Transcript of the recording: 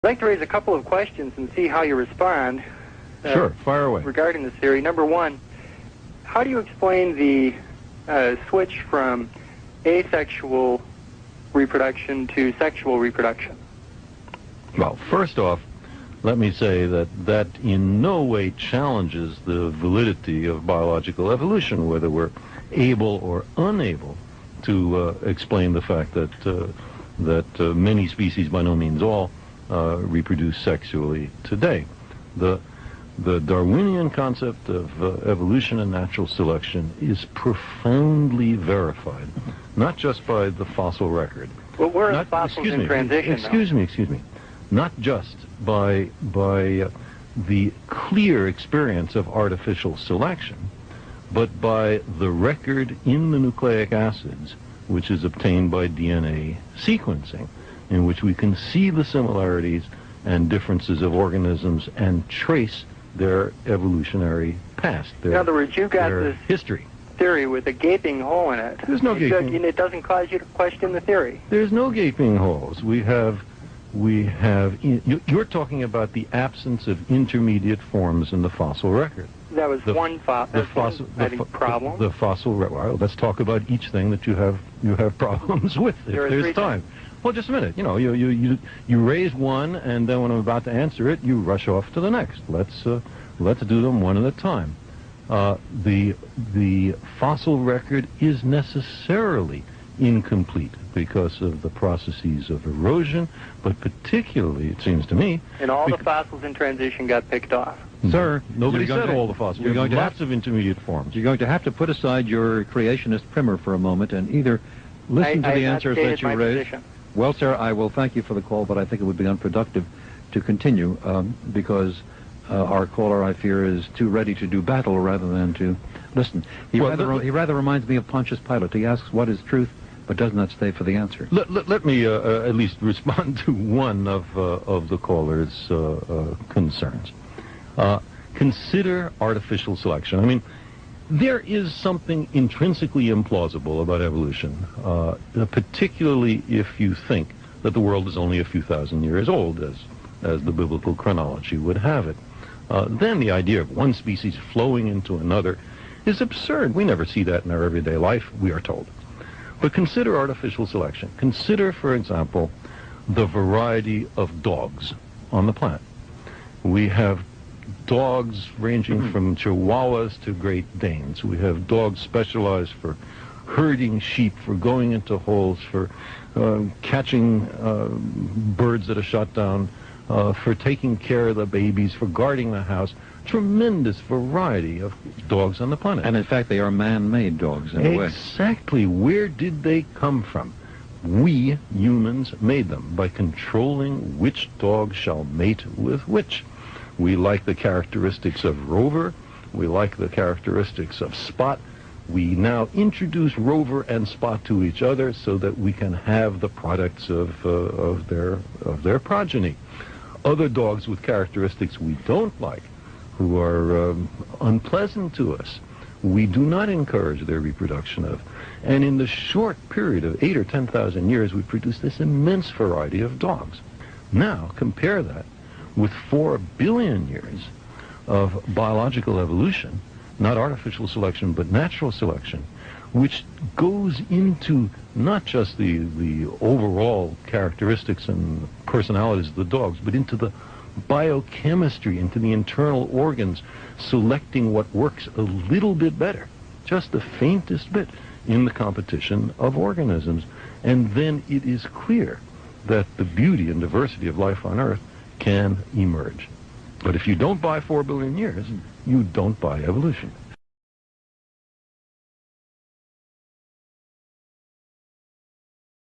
I'd like to raise a couple of questions and see how you respond. Sure, fire away. Regarding this theory. Number one, how do you explain the switch from asexual reproduction to sexual reproduction? Well, first off, let me say that in no way challenges the validity of biological evolution, whether we're able or unable to explain the fact that many species, by no means all, reproduce sexually today. The Darwinian concept of evolution and natural selection is profoundly verified, not just by the fossil record. Well, where are fossils in transition? Excuse me. Not just by the clear experience of artificial selection, but by the record in the nucleic acids, which is obtained by DNA sequencing, in which we can see the similarities and differences of organisms and trace their evolutionary past, in other words, you got their this history. Theory with a gaping hole in it. There's no gaping. It doesn't cause you to question the theory. There's no gaping holes. You're talking about the absence of intermediate forms in the fossil record. That was one problem. The fossil record. Well, let's talk about each thing that you have problems with, if there's time. Well, just a minute. You raise one, and then when I'm about to answer it, you rush off to the next. Let's do them one at a time. The fossil record is necessarily incomplete because of the processes of erosion, but particularly, it seems to me... And all the fossils in transition got picked off. Sir, nobody said all the fossils. You're going to lots of intermediate forms. You're going to have to put aside your creationist primer for a moment and either listen to the answers that you raised. Well, sir, I will thank you for the call, but I think it would be unproductive to continue because our caller, I fear, is too ready to do battle rather than to listen. He rather reminds me of Pontius Pilate. He asks what is truth, but does not stay for the answer. Let me at least respond to one of the caller's concerns. Consider artificial selection. I mean, there is something intrinsically implausible about evolution, particularly if you think that the world is only a few thousand years old, as the biblical chronology would have it. Then the idea of one species flowing into another is absurd. We never see that in our everyday life, we are told. But consider artificial selection. Consider, for example, the variety of dogs on the planet. We have dogs ranging from Chihuahuas to Great Danes. We have dogs specialized for herding sheep, for going into holes, for catching birds that are shot down, for taking care of the babies, for guarding the house. Tremendous variety of dogs on the planet. And in fact, they are man-made dogs in a way. Exactly. Where did they come from? We, humans, made them by controlling which dog shall mate with which. We like the characteristics of Rover. We like the characteristics of Spot. We now introduce Rover and Spot to each other so that we can have the products of their progeny. Other dogs with characteristics we don't like, who are unpleasant to us, we do not encourage their reproduction of. And in the short period of 8,000 or 10,000 years, we produce this immense variety of dogs. Now, compare that with 4 billion years of biological evolution, not artificial selection, but natural selection, which goes into not just the overall characteristics and personalities of the dogs, but into the biochemistry, into the internal organs, selecting what works a little bit better, just the faintest bit, in the competition of organisms. And then it is clear that the beauty and diversity of life on Earth can emerge. But if you don't buy 4 billion years, you don't buy evolution.